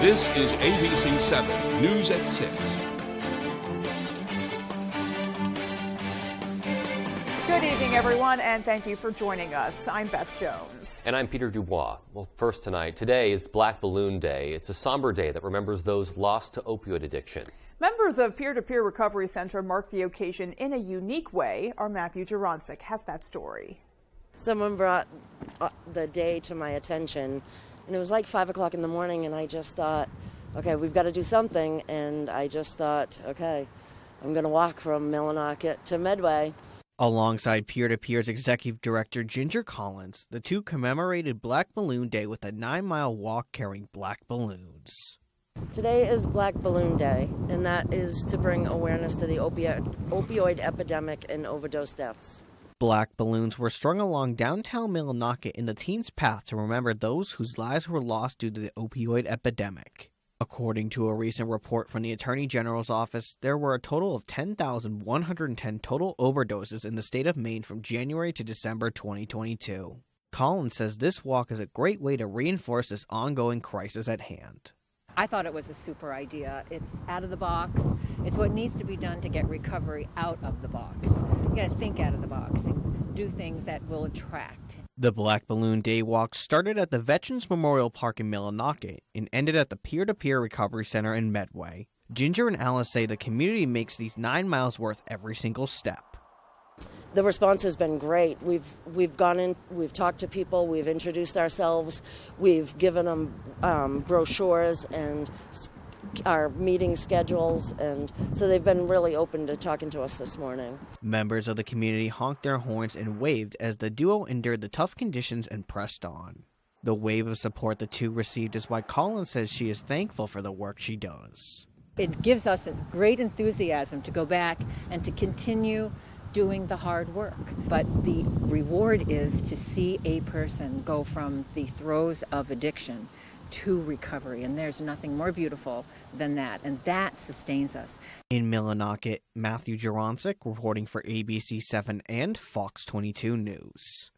This is ABC 7 News at 6. Good evening, everyone, and thank you for joining us. I'm Beth Jones. And I'm Peter Dubois. Well, first tonight, today is Black Balloon Day. It's a somber day that remembers those lost to opioid addiction. Members of Peer-to-Peer Recovery Center marked the occasion in a unique way. Our Matthew Jaroncic has that story. Someone brought the day to my attention, and it was like 5 o'clock in the morning, and I just thought, okay, we've got to do something. And I just thought, okay, I'm going to walk from Millinocket to Medway. Alongside Peer-to-Peer's executive director Ginger Collins, the two commemorated Black Balloon Day with a 9-mile walk carrying black balloons. Today is Black Balloon Day, and that is to bring awareness to the opioid epidemic and overdose deaths. Black balloons were strung along downtown Millinocket in the teens' path to remember those whose lives were lost due to the opioid epidemic. According to a recent report from the Attorney General's office, there were a total of 10,110 total overdoses in the state of Maine from January to December 2022. Collins says this walk is a great way to reinforce this ongoing crisis at hand. I thought it was a super idea. It's out of the box. It's what needs to be done to get recovery out of the box. You got to think out of the box and do things that will attract. The Black Balloon Day Walk started at the Veterans Memorial Park in Millinocket and ended at the Peer-to-Peer Recovery Center in Medway. Ginger and Alice say the community makes these 9 miles worth every single step. The response has been great. We've gone in, we've talked to people, we've introduced ourselves, we've given them brochures and our meeting schedules, and so they've been really open to talking to us this morning. Members of the community honked their horns and waved as the duo endured the tough conditions and pressed on. The wave of support the two received is why Collins says she is thankful for the work she does. It gives us a great enthusiasm to go back and to continue doing the hard work. But the reward is to see a person go from the throes of addiction to recovery, and there's nothing more beautiful than that, and that sustains us. In Millinocket, Matthew Jaroncic reporting for ABC 7 and Fox 22 News.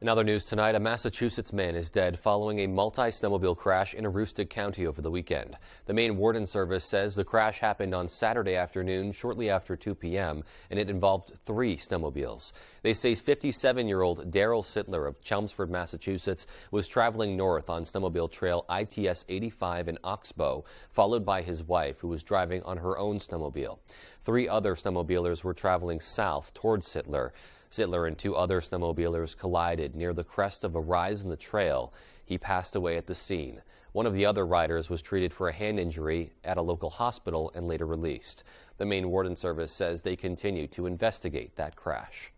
In other news tonight, a Massachusetts man is dead following a multi-snowmobile crash in Aroostook County over the weekend. The Maine Warden Service says the crash happened on Saturday afternoon shortly after 2 p.m. and it involved 3 snowmobiles. They say 57-year-old Daryl Sittler of Chelmsford, Massachusetts was traveling north on snowmobile trail ITS 85 in Oxbow, followed by his wife, who was driving on her own snowmobile. 3 other snowmobilers were traveling south towards Sittler. Sittler and 2 other snowmobilers collided near the crest of a rise in the trail. He passed away at the scene. One of the other riders was treated for a hand injury at a local hospital and later released. The Maine Warden Service says they continue to investigate that crash.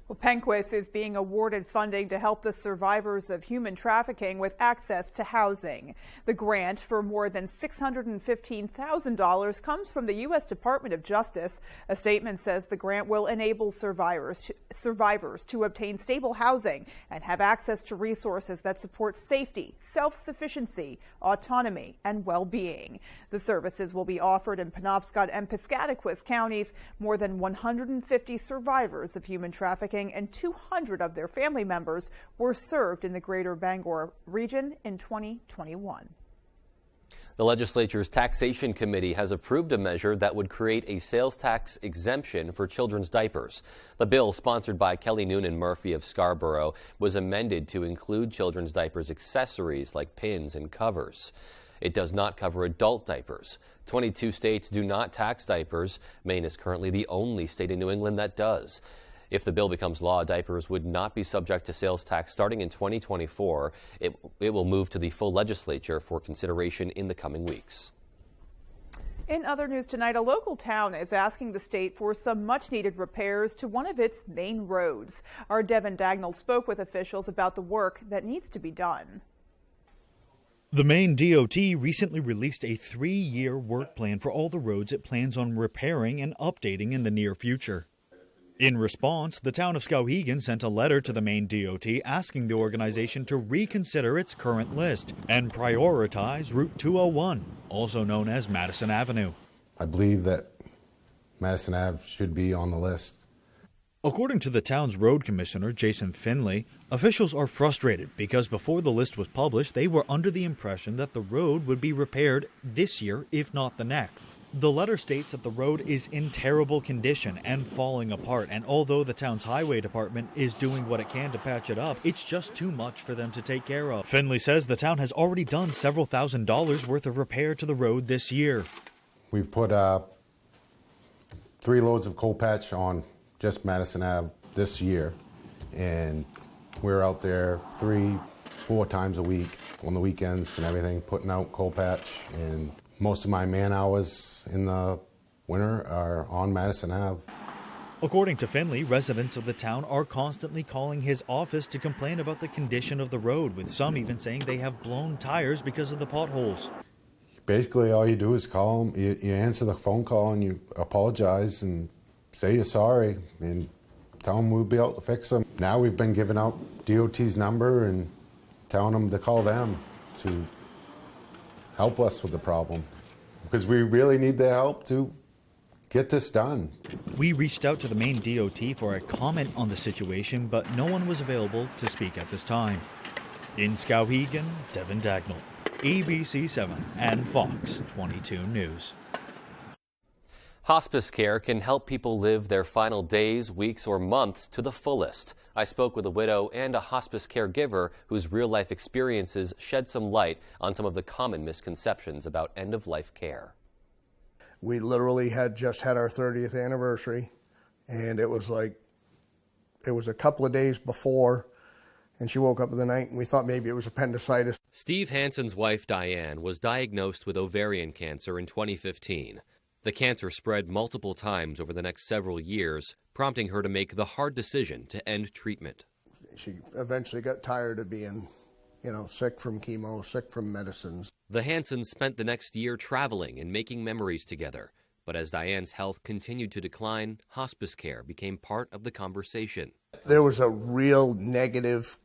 Well, Penquist is being awarded funding to help the survivors of human trafficking with access to housing. The grant for more than $615,000 comes from the U.S. Department of Justice. A statement says the grant will enable survivors to obtain stable housing and have access to resources that support safety, self-sufficiency, autonomy, and well-being. The services will be offered in Penobscot and Piscataquis counties. More than 150 survivors of human trafficking and 200 of their family members were served in the Greater Bangor region in 2021. The legislature's Taxation Committee has approved a measure that would create a sales tax exemption for children's diapers. The bill, sponsored by Kelly Noonan Murphy of Scarborough, was amended to include children's diapers accessories like pins and covers. It does not cover adult diapers. 22 states do not tax diapers. Maine is currently the only state in New England that does. If the bill becomes law, diapers would not be subject to sales tax starting in 2024. It will move to the full legislature for consideration in the coming weeks. In other news tonight, a local town is asking the state for some much-needed repairs to one of its main roads. Our Devin Dagnall spoke with officials about the work that needs to be done. The Maine DOT recently released a 3-year work plan for all the roads it plans on repairing and updating in the near future. In response, the town of Skowhegan sent a letter to the Maine DOT asking the organization to reconsider its current list and prioritize Route 201, also known as Madison Avenue. I believe that Madison Ave should be on the list. According to the town's road commissioner, Jason Finley, officials are frustrated because before the list was published, they were under the impression that the road would be repaired this year, if not the next. The letter states that the road is in terrible condition and falling apart, and although the town's highway department is doing what it can to patch it up, it's just too much for them to take care of. Finley says the town has already done several $1,000s worth of repair to the road this year. We've put 3 loads of coal patch on just Madison Ave this year, and we're out there 3-4 times a week on the weekends and everything, putting out coal patch, and most of my man hours in the winter are on Madison Ave. According to Finley, residents of the town are constantly calling his office to complain about the condition of the road, with some even saying they have blown tires because of the potholes. Basically, all you do is call them, you answer the phone call and you apologize and say you're sorry and tell them we'll be able to fix them. Now we've been giving out DOT's number and telling them to call them to help us with the problem, because we really need their help to get this done. We reached out to the Maine DOT for a comment on the situation, but no one was available to speak at this time. In Skowhegan, Devin Dagnall, ABC 7 and Fox 22 News. Hospice care can help people live their final days, weeks, or months to the fullest. I spoke with a widow and a hospice caregiver whose real-life experiences shed some light on some of the common misconceptions about end-of-life care. We literally had just had our 30th anniversary, and it was a couple of days before, and she woke up in the night, and we thought maybe it was appendicitis. Steve Hansen's wife, Diane, was diagnosed with ovarian cancer in 2015. The cancer spread multiple times over the next several years, prompting her to make the hard decision to end treatment. She eventually got tired of being, sick from chemo, sick from medicines. The Hansens spent the next year traveling and making memories together. But as Diane's health continued to decline, hospice care became part of the conversation. There was a real negative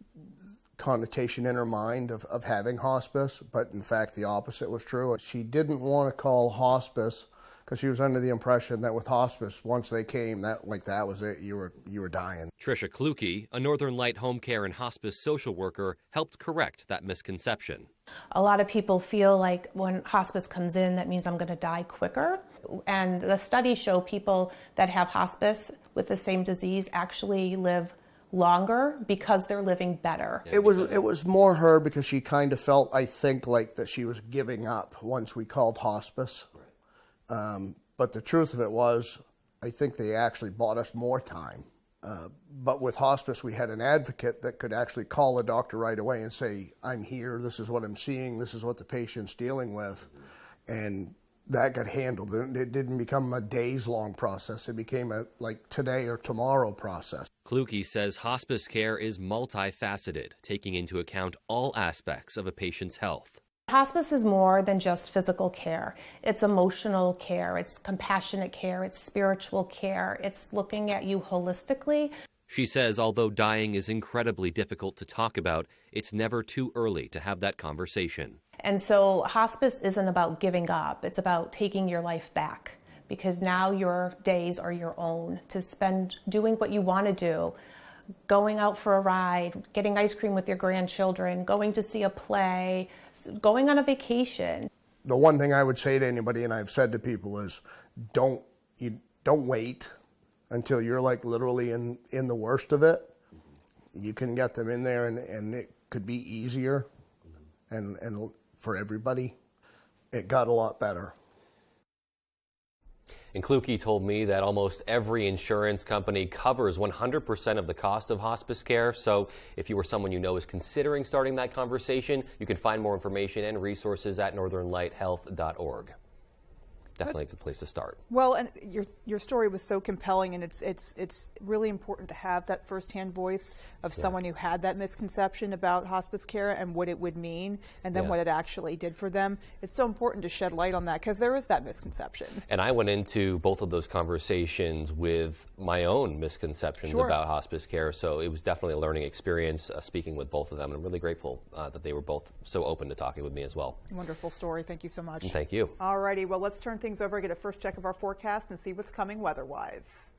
connotation in her mind of having hospice, but in fact the opposite was true. She didn't want to call hospice because she was under the impression that with hospice, once they came, that was it, you were dying. Tricia Kluke, a Northern Light home care and hospice social worker, helped correct that misconception. A lot of people feel like when hospice comes in, that means I'm going to die quicker. And the studies show people that have hospice with the same disease actually live longer because they're living better. It was more her because she kind of felt, I think, like that she was giving up once we called hospice. But the truth of it was, I think they actually bought us more time. But with hospice, we had an advocate that could actually call a doctor right away and say, I'm here, this is what I'm seeing, this is what the patient's dealing with. And that got handled. It didn't become a days-long process. It became a today or tomorrow process. Kluke says hospice care is multifaceted, taking into account all aspects of a patient's health. Hospice is more than just physical care. It's emotional care, it's compassionate care, it's spiritual care, it's looking at you holistically. She says although dying is incredibly difficult to talk about, it's never too early to have that conversation. And so hospice isn't about giving up, it's about taking your life back, because now your days are your own to spend doing what you want to do. Going out for a ride, getting ice cream with your grandchildren, going to see a play, going on a vacation. The one thing I would say to anybody, and I've said to people, is don't wait until you're literally in the worst of it. You can get them in there and it could be easier, and for everybody, it got a lot better. And Kluke told me that almost every insurance company covers 100% of the cost of hospice care. So if you or someone you know is considering starting that conversation, you can find more information and resources at northernlighthealth.org. Definitely a good place to start. Well, and your story was so compelling, and it's really important to have that firsthand voice of someone who had that misconception about hospice care and what it would mean, and then what it actually did for them. It's so important to shed light on that because there is that misconception. And I went into both of those conversations with my own misconceptions about hospice care, so it was definitely a learning experience speaking with both of them. And I'm really grateful that they were both so open to talking with me as well. Wonderful story. Thank you so much. Thank you. All righty. Well, let's turn things over, get a first check of our forecast, and see what's coming weather-wise.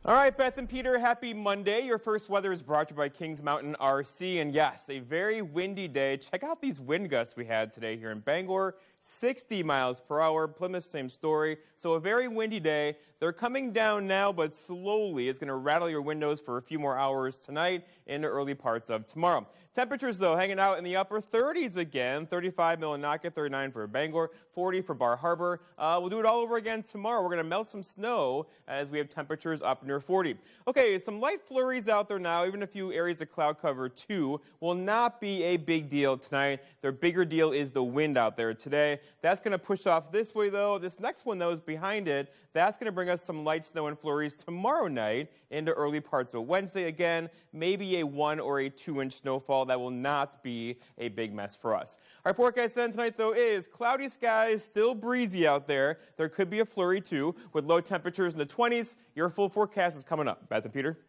All right, Beth and Peter, happy Monday. Your first weather is brought to you by Kings Mountain RC. And yes, a very windy day. Check out these wind gusts we had today here in Bangor. 60 miles per hour. Plymouth, same story. So a very windy day. They're coming down now, but slowly. It's going to rattle your windows for a few more hours tonight into early parts of tomorrow. Temperatures, though, hanging out in the upper 30s again. 35 Millinocket, 39 for Bangor, 40 for Bar Harbor. We'll do it all over again tomorrow. We're going to melt some snow as we have temperatures up near 40. Okay, some light flurries out there now, even a few areas of cloud cover, too. Will not be a big deal tonight. Their bigger deal is the wind out there today. That's going to push off this way, though. This next one, though, is behind it. That's going to bring us some light snow and flurries tomorrow night into early parts of Wednesday. Again, maybe a 1 or a 2-inch snowfall. That will not be a big mess for us. Our forecast then tonight, though, is cloudy skies, still breezy out there. There could be a flurry, too, with low temperatures in the 20s. Your full forecast is coming up. Beth and Peter.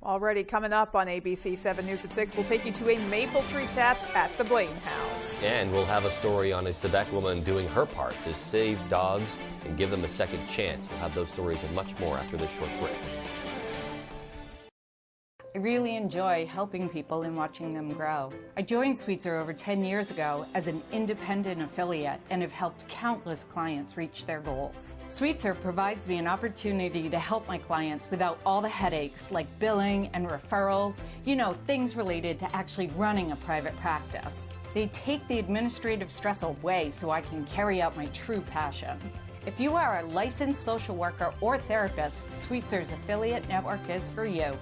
Already coming up on ABC 7 News at 6, we'll take you to a maple tree tap at the Blaine House. And we'll have a story on a Quebec woman doing her part to save dogs and give them a second chance. We'll have those stories and much more after this short break. I really enjoy helping people and watching them grow. I joined Sweetser over 10 years ago as an independent affiliate and have helped countless clients reach their goals. Sweetser provides me an opportunity to help my clients without all the headaches like billing and referrals, things related to actually running a private practice. They take the administrative stress away so I can carry out my true passion. If you are a licensed social worker or therapist, Sweetser's affiliate network is for you.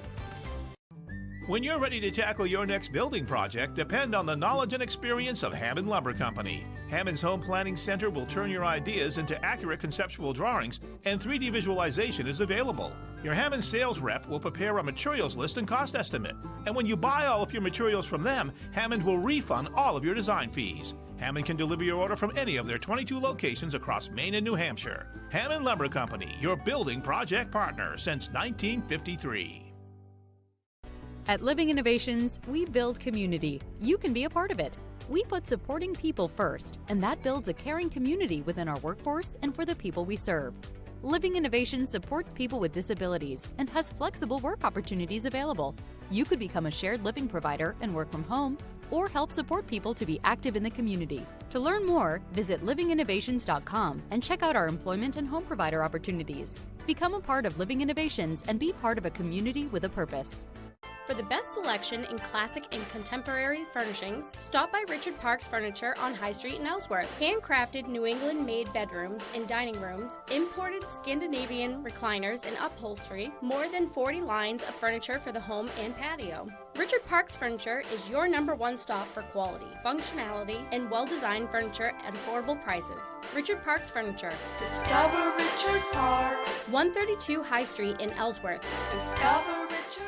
When you're ready to tackle your next building project, depend on the knowledge and experience of Hammond Lumber Company. Hammond's Home Planning Center will turn your ideas into accurate conceptual drawings, and 3D visualization is available. Your Hammond sales rep will prepare a materials list and cost estimate. And when you buy all of your materials from them, Hammond will refund all of your design fees. Hammond can deliver your order from any of their 22 locations across Maine and New Hampshire. Hammond Lumber Company, your building project partner since 1953. At Living Innovations, we build community. You can be a part of it. We put supporting people first, and that builds a caring community within our workforce and for the people we serve. Living Innovations supports people with disabilities and has flexible work opportunities available. You could become a shared living provider and work from home, or help support people to be active in the community. To learn more, visit livinginnovations.com and check out our employment and home provider opportunities. Become a part of Living Innovations and be part of a community with a purpose. For the best selection in classic and contemporary furnishings, stop by Richard Parks Furniture on High Street in Ellsworth. Handcrafted New England-made bedrooms and dining rooms, imported Scandinavian recliners and upholstery, more than 40 lines of furniture for the home and patio. Richard Parks Furniture is your #1 stop for quality, functionality, and well-designed furniture at affordable prices. Richard Parks Furniture. Discover Richard Parks. 132 High Street in Ellsworth. Discover Richard.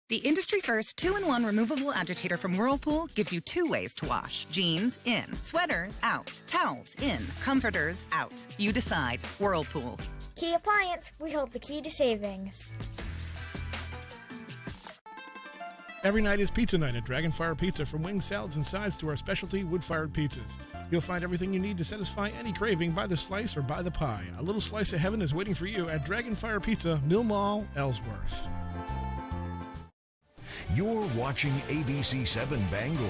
The industry-first 2-in-1 removable agitator from Whirlpool gives you 2 ways to wash. Jeans, in. Sweaters, out. Towels, in. Comforters, out. You decide. Whirlpool. Key Appliance, we hold the key to savings. Every night is pizza night at Dragonfire Pizza. From wings, salads, and sides to our specialty wood-fired pizzas. You'll find everything you need to satisfy any craving by the slice or by the pie. A little slice of heaven is waiting for you at Dragonfire Pizza, Mill Mall, Ellsworth. You're watching ABC 7 Bangor.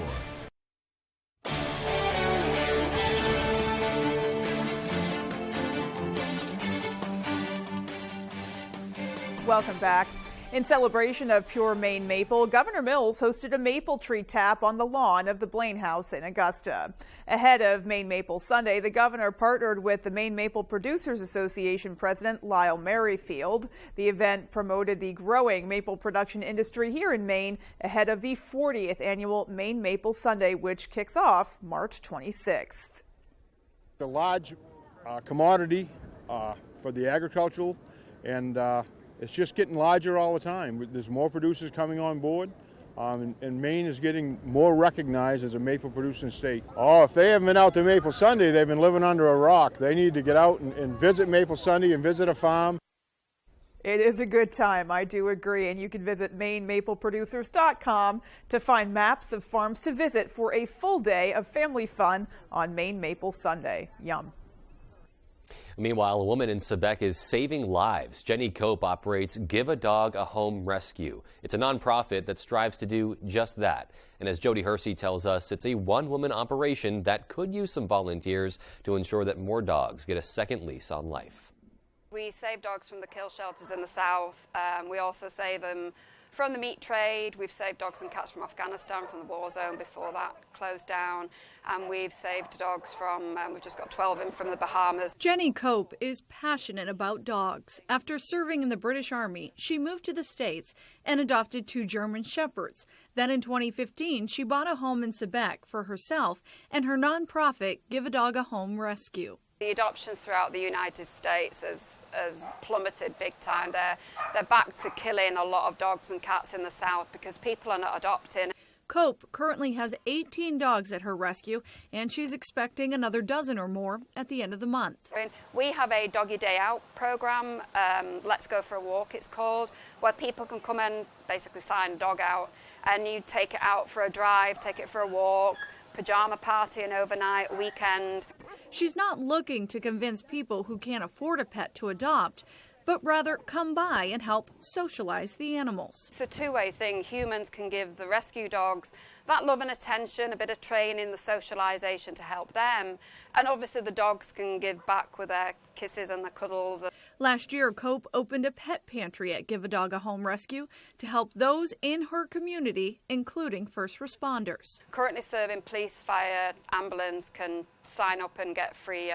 Welcome back. In celebration of pure Maine maple, Governor Mills hosted a maple tree tap on the lawn of the Blaine House in Augusta. Ahead of Maine Maple Sunday, the governor partnered with the Maine Maple Producers Association president Lyle Merrifield. The event promoted the growing maple production industry here in Maine ahead of the 40th annual Maine Maple Sunday, which kicks off March 26th. A large commodity for the agricultural, and it's just getting larger all the time. There's more producers coming on board, and Maine is getting more recognized as a maple producing state. Oh, if they haven't been out to Maple Sunday, they've been living under a rock. They need to get out and visit Maple Sunday and visit a farm. It is a good time, I do agree, and you can visit MaineMapleProducers.com to find maps of farms to visit for a full day of family fun on Maine Maple Sunday. Yum. Meanwhile, a woman in Quebec is saving lives. Jenny Cope operates Give a Dog a Home Rescue. It's a nonprofit that strives to do just that. And as Jody Hersey tells us, it's a one-woman operation that could use some volunteers to ensure that more dogs get a second lease on life. We save dogs from the kill shelters in the south. We also save them from the meat trade. We've saved dogs and cats from Afghanistan, from the war zone before that closed down. And we've saved dogs from, we've just got 12 in from the Bahamas. Jenny Cope is passionate about dogs. After serving in the British Army, she moved to the States and adopted 2 German Shepherds. Then in 2015, she bought a home in Quebec for herself and her nonprofit Give a Dog a Home Rescue. The adoptions throughout the United States has plummeted big time. They're back to killing a lot of dogs and cats in the South because people are not adopting. Cope currently has 18 dogs at her rescue, and she's expecting another dozen or more at the end of the month. We have a doggy day out program, Let's Go for a Walk it's called, where people can come and basically sign a dog out, and you take it out for a drive, take it for a walk, pajama party, an overnight weekend. She's not looking to convince people who can't afford a pet to adopt, but rather come by and help socialize the animals. It's a two-way thing. Humans can give the rescue dogs that love and attention, a bit of training, the socialization to help them. And obviously the dogs can give back with their kisses and the cuddles. Last year, Cope opened a pet pantry at Give a Dog a Home Rescue to help those in her community, including first responders. Currently serving police, fire, ambulance can sign up and get free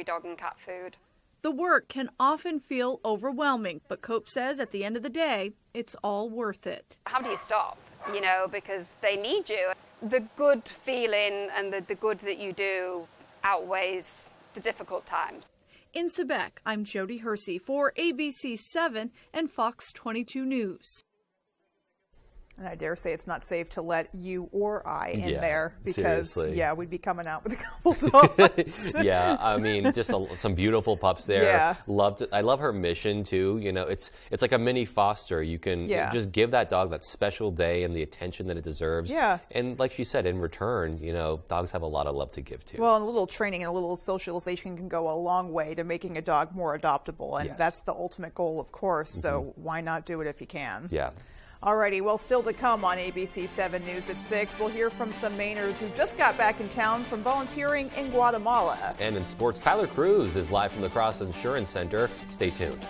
dog and cat food. The work can often feel overwhelming, but Cope says at the end of the day, it's all worth it. How do you stop? You know, because they need you. The good feeling and the good that you do outweighs the difficult times. In Quebec, I'm Jody Hersey for ABC 7 and Fox 22 News. And I dare say it's not safe to let you or I in there because, seriously. We'd be coming out with a couple dogs. Yeah, I mean, just some beautiful pups there. Yeah. I love her mission, too. You know, it's like a mini foster. You can just give that dog that special day and the attention that it deserves. Yeah. And like she said, in return, you know, dogs have a lot of love to give, too. Well, and a little training and a little socialization can go a long way to making a dog more adoptable. And that's the ultimate goal, of course. Mm-hmm. So why not do it if you can? Yeah. Alrighty, well, still to come on ABC 7 News at 6, we'll hear from some Mainers who just got back in town from volunteering in Guatemala. And in sports, Tyler Cruz is live from the Cross Insurance Center. Stay tuned.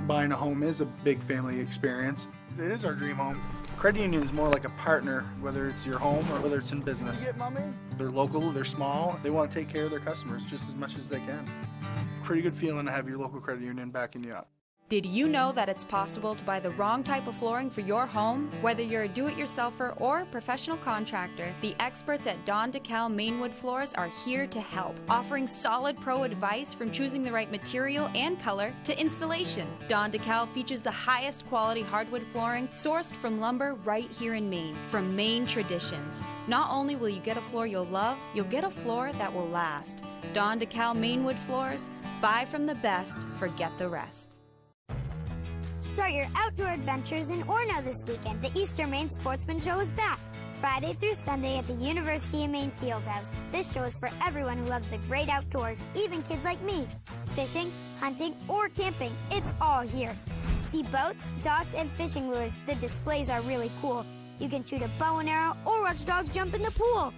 Buying a home is a big family experience. It is our dream home. Credit union is more like a partner, whether it's your home or whether it's in business. You get mommy? They're local, they're small, they want to take care of their customers just as much as they can. Pretty good feeling to have your local credit union backing you up. Did you know that it's possible to buy the wrong type of flooring for your home? Whether you're a do-it-yourselfer or a professional contractor, the experts at Don DeKalb Mainwood Floors are here to help, offering solid pro advice from choosing the right material and color to installation. Don DeKalb features the highest quality hardwood flooring sourced from lumber right here in Maine, from Maine traditions. Not only will you get a floor you'll love, you'll get a floor that will last. Don DeKalb Mainwood Floors, buy from the best, forget the rest. Start your outdoor adventures in Orono this weekend. The Eastern Maine Sportsman Show is back, Friday through Sunday at the University of Maine Fieldhouse. This show is for everyone who loves the great outdoors, even kids like me. Fishing, hunting, or camping, it's all here. See boats, docks, and fishing lures. The displays are really cool. You can shoot a bow and arrow or watch dogs jump in the pool.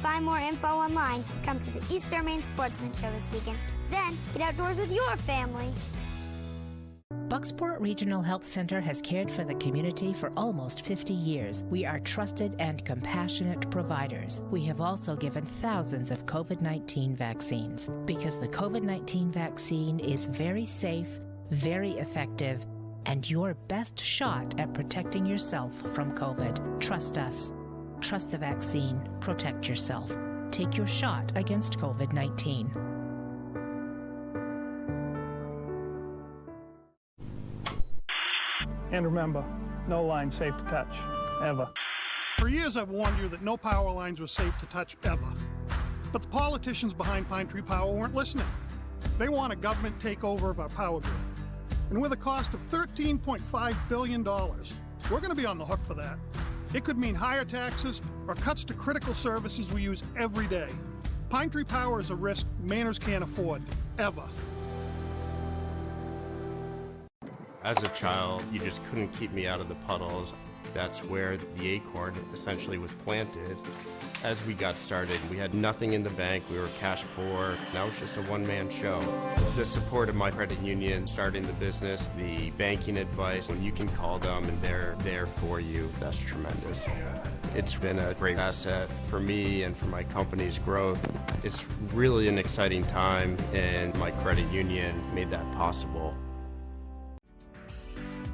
Find more info online. Come to the Eastern Maine Sportsman Show this weekend. Then get outdoors with your family. Bucksport Regional Health Center has cared for the community for almost 50 years. We are trusted and compassionate providers. We have also given thousands of COVID-19 vaccines because the COVID-19 vaccine is very safe, very effective, and your best shot at protecting yourself from COVID. Trust us. Trust the vaccine. Protect yourself. Take your shot against COVID-19. And remember, no line safe to touch, ever. For years I've warned you that no power lines were safe to touch ever. But the politicians behind Pine Tree Power weren't listening. They want a government takeover of our power grid. And with a cost of $13.5 billion, we're going to be on the hook for that. It could mean higher taxes or cuts to critical services we use every day. Pine Tree Power is a risk Mainers can't afford, ever. As a child, you just couldn't keep me out of the puddles. That's where the acorn essentially was planted. As we got started, we had nothing in the bank. We were cash poor. Now it's just a one-man show. The support of my credit union, starting the business, the banking advice, when you can call them and they're there for you, that's tremendous. It's been a great asset for me and for my company's growth. It's really an exciting time, and my credit union made that possible.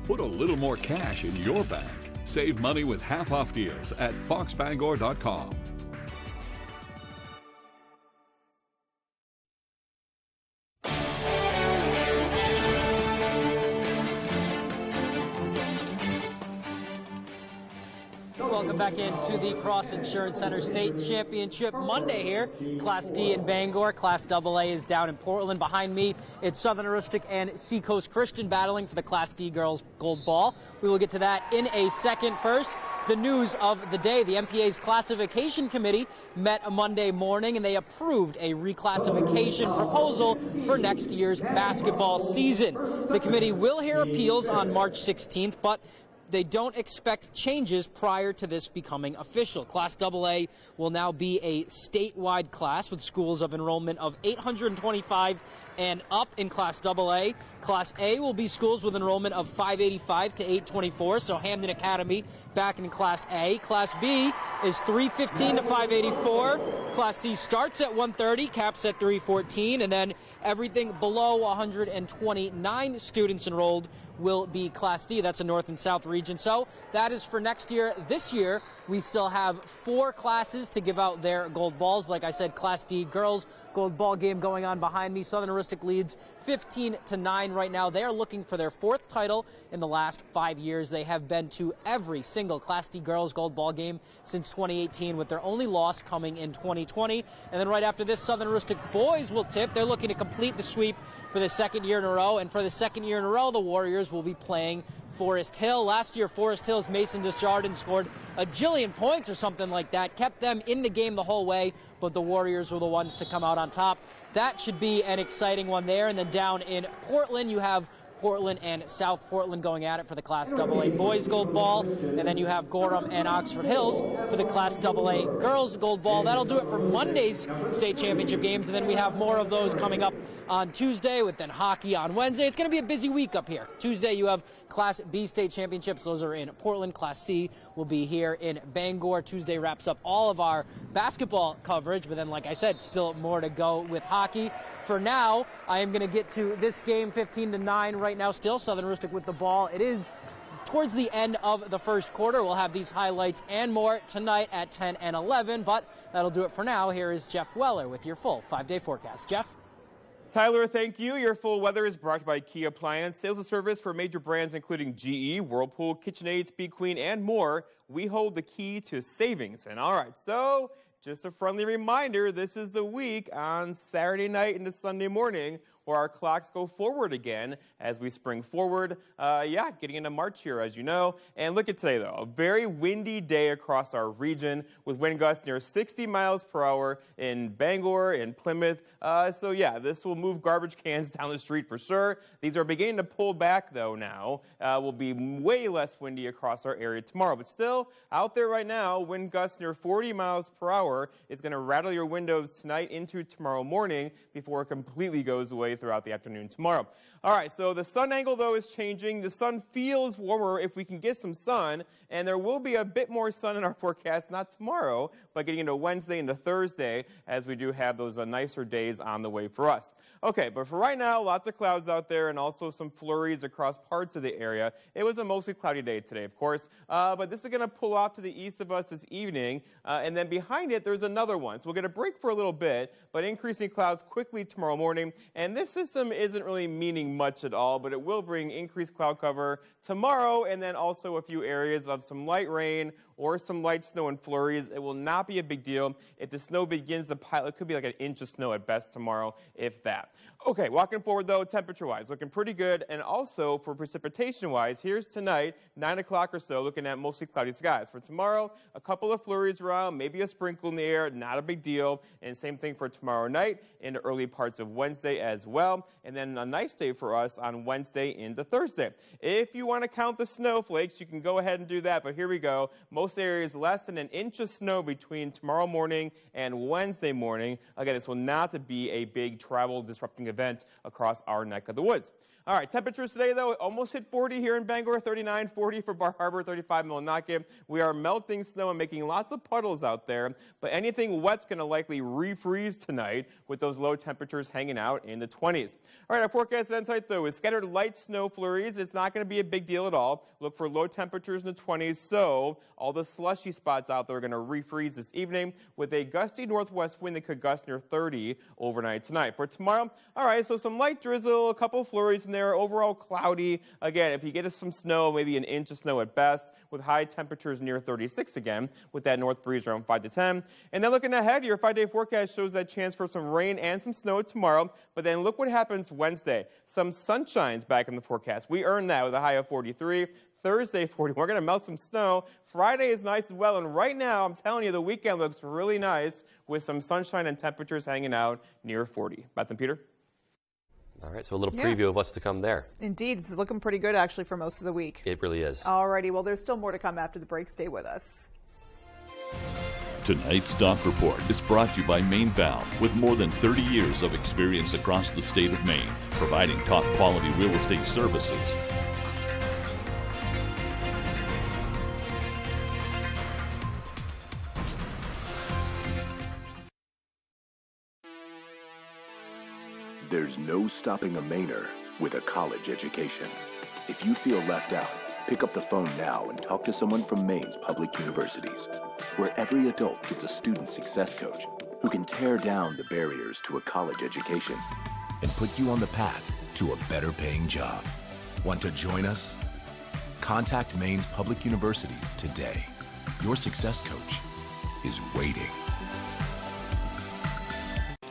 Put a little more cash in your bank. Save money with half-off deals at foxbangor.com. Welcome back into the Cross Insurance Center State Championship Monday here. Class D in Bangor, Class AA is down in Portland. Behind me, it's Southern Aroostook and Seacoast Christian battling for the Class D girls gold ball. We will get to that in a second. First, the news of the day. The MPA's classification committee met Monday morning and they approved a reclassification proposal for next year's basketball season. The committee will hear appeals on March 16th, but they don't expect changes prior to this becoming official. Class AA will now be a statewide class with schools of enrollment of 825 and up in Class AA. Class A will be schools with enrollment of 585 to 824, so Hamden Academy back in Class A. Class B is 315 to 584. Class C starts at 130, caps at 314, and then everything below 129 students enrolled will be Class D. That's a North and South region. So that is for next year. This year, we still have 4 classes to give out their gold balls. Like I said, Class D girls gold ball game going on behind me. Southern Aroostook leads 15-9 right now. They are looking for their 4th title in the last 5 years. They have been to every single Class D girls gold ball game since 2018, with their only loss coming in 2020. And then right after this, Southern Aroostook boys will tip. They're looking to complete the sweep for the 2nd year in a row. And for the 2nd year in a row, the Warriors will be playing Forest Hill. Last year, Forest Hill's Mason Desjardins scored a jillion points or something like that, kept them in the game the whole way, but the Warriors were the ones to come out on top. That should be an exciting one there. And then down in Portland, you have Portland and South Portland going at it for the Class AA boys gold ball, and then you have Gorham and Oxford Hills for the Class AA girls gold ball. That'll do it for Monday's state championship games, and then we have more of those coming up on Tuesday, with then hockey on Wednesday. It's going to be a busy week up here. Tuesday you have Class B state championships. Those are in Portland. Class C will be here in Bangor. Tuesday wraps up all of our basketball coverage, but then, like I said, still more to go with hockey. For now, I am going to get to this game, 15-9 right now. Still Southern Aroostook with the ball. It is towards the end of the first quarter. We'll have these highlights and more tonight at 10 and 11, but that'll do it for now. Here is Jeff Weller with your full 5-day forecast. Jeff? Tyler, thank you. Your full weather is brought to you by Key Appliance. Sales and service for major brands including GE, Whirlpool, KitchenAid, Speed Queen, and more. We hold the key to savings. And all right, so just a friendly reminder, this is the week on Saturday night into Sunday morning where our clocks go forward again as we spring forward. Getting into March here, as you know. And look at today, though. A very windy day across our region with wind gusts near 60 miles per hour in Bangor and Plymouth. This will move garbage cans down the street for sure. These are beginning to pull back, though, now. Will be way less windy across our area tomorrow. But still, out there right now, wind gusts near 40 miles per hour. It's going to rattle your windows tonight into tomorrow morning before it completely goes away throughout the afternoon tomorrow. All right, so the sun angle, though, is changing. The sun feels warmer if we can get some sun, and there will be a bit more sun in our forecast, not tomorrow, but getting into Wednesday into Thursday, as we do have those nicer days on the way for us. Okay, but for right now, lots of clouds out there and also some flurries across parts of the area. It was a mostly cloudy day today, of course, but this is going to pull off to the east of us this evening, and then behind it, there's another one. So we'll get a break for a little bit, but increasing clouds quickly tomorrow morning, and this system isn't really meaning much at all, but it will bring increased cloud cover tomorrow, and then also a few areas of some light rain or some light snow and flurries. It will not be a big deal. If the snow begins to pile, it could be like an inch of snow at best tomorrow, if that. Okay, walking forward, though, temperature-wise, looking pretty good. And also, for precipitation-wise, here's tonight, 9 o'clock or so, looking at mostly cloudy skies. For tomorrow, a couple of flurries around, maybe a sprinkle in the air, not a big deal. And same thing for tomorrow night into early parts of Wednesday as well. And then a nice day for us on Wednesday into Thursday. If you want to count the snowflakes, you can go ahead and do that. But here we go. Most areas less than an inch of snow between tomorrow morning and Wednesday morning. Again, this will not be a big travel disrupting event across our neck of the woods. All right, temperatures today, though, almost hit 40 here in Bangor, 39, 40 for Bar Harbor, 35 Millinocket. We are melting snow and making lots of puddles out there, but anything wet's going to likely refreeze tonight with those low temperatures hanging out in the 20s. All right, our forecast tonight, though, is scattered light snow flurries. It's not going to be a big deal at all. Look for low temperatures in the 20s, so all the slushy spots out there are going to refreeze this evening with a gusty northwest wind that could gust near 30 overnight tonight. For tomorrow, all right, so some light drizzle, a couple flurries in there. Overall cloudy. Again, if you get us some snow, maybe an inch of snow at best, with high temperatures near 36 again, with that north breeze around 5 to 10. And then looking ahead, your 5-day forecast shows that chance for some rain and some snow tomorrow. But then look what happens Wednesday. Some sunshine's back in the forecast. We earned that with a high of 43. Thursday, 40. We're going to melt some snow. Friday is nice as well. And right now, I'm telling you, the weekend looks really nice with some sunshine and temperatures hanging out near 40. Beth and Peter? All right, so a little preview of what's to come there. Indeed, it's looking pretty good actually for most of the week. It really is. Alrighty, well, there's still more to come after the break. Stay with us. Tonight's Dock Report is brought to you by Maine Valve, with more than 30 years of experience across the state of Maine, providing top quality real estate services. There's no stopping a Mainer with a college education. If you feel left out, pick up the phone now and talk to someone from Maine's public universities, where every adult gets a student success coach who can tear down the barriers to a college education and put you on the path to a better paying job. Want to join us? Contact Maine's public universities today. Your success coach is waiting.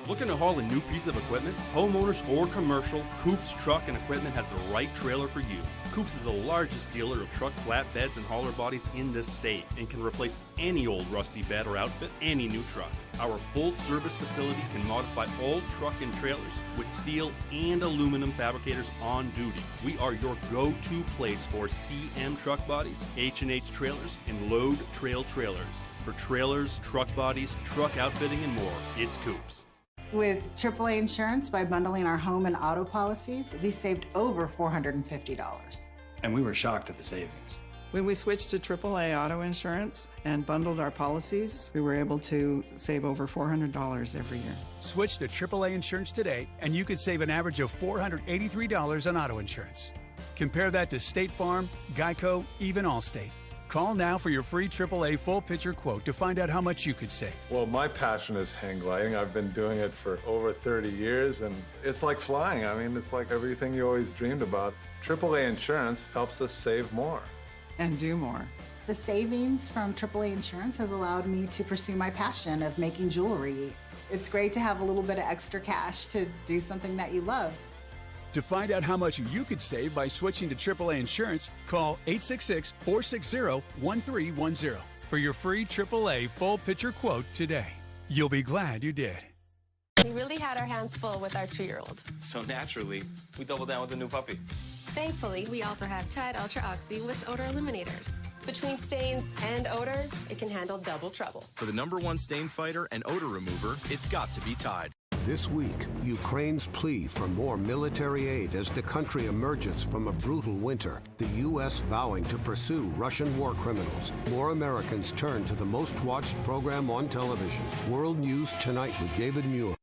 Looking to haul a new piece of equipment? Homeowners or commercial, Coops Truck and Equipment has the right trailer for you. Coops is the largest dealer of truck flatbeds and hauler bodies in the state and can replace any old rusty bed or outfit any new truck. Our full service facility can modify all truck and trailers with steel and aluminum fabricators on duty. We are your go-to place for CM truck bodies, H&H trailers, and load trail trailers. For trailers, truck bodies, truck outfitting, and more, it's Coops. With AAA Insurance, by bundling our home and auto policies, we saved over $450. And we were shocked at the savings. When we switched to AAA auto insurance and bundled our policies, we were able to save over $400 every year. Switch to AAA Insurance today, and you could save an average of $483 on auto insurance. Compare that to State Farm, Geico, even Allstate. Call now for your free AAA full picture quote to find out how much you could save. Well, my passion is hang gliding. I've been doing it for over 30 years, and it's like flying. I mean, it's like everything you always dreamed about. AAA Insurance helps us save more. And do more. The savings from AAA Insurance has allowed me to pursue my passion of making jewelry. It's great to have a little bit of extra cash to do something that you love. To find out how much you could save by switching to AAA Insurance, call 866-460-1310 for your free AAA full picture quote today. You'll be glad you did. We really had our hands full with our 2-year-old. So naturally, we doubled down with a new puppy. Thankfully, we also have Tide Ultra Oxy with odor eliminators. Between stains and odors, it can handle double trouble. For the #1 stain fighter and odor remover, it's got to be Tide. This week, Ukraine's plea for more military aid as the country emerges from a brutal winter. The U.S. vowing to pursue Russian war criminals. More Americans turn to the most watched program on television. World News Tonight with David Muir.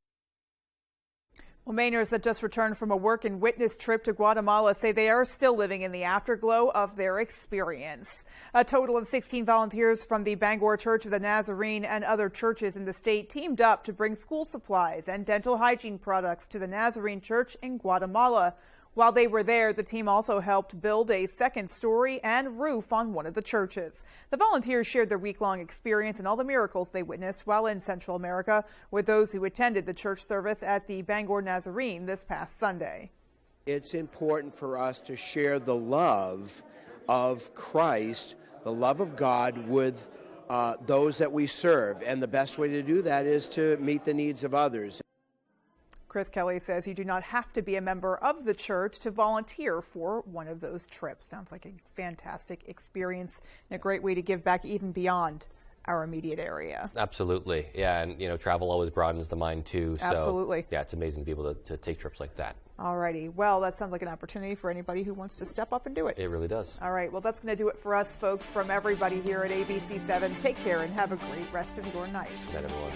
Well, Mainers that just returned from a work and witness trip to Guatemala say they are still living in the afterglow of their experience. A total of 16 volunteers from the Bangor Church of the Nazarene and other churches in the state teamed up to bring school supplies and dental hygiene products to the Nazarene Church in Guatemala. While they were there, the team also helped build a second story and roof on one of the churches. The volunteers shared their week-long experience and all the miracles they witnessed while in Central America with those who attended the church service at the Bangor Nazarene this past Sunday. It's important for us to share the love of Christ, the love of God, with those that we serve. And the best way to do that is to meet the needs of others. Chris Kelly says you do not have to be a member of the church to volunteer for one of those trips. Sounds like a fantastic experience and a great way to give back even beyond our immediate area. Absolutely. Yeah, and travel always broadens the mind too. So, absolutely. Yeah, it's amazing to be able to take trips like that. Alrighty. Well, that sounds like an opportunity for anybody who wants to step up and do it. It really does. All right. Well, that's going to do it for us, folks. From everybody here at ABC7, take care and have a great rest of your night. Good night, everyone.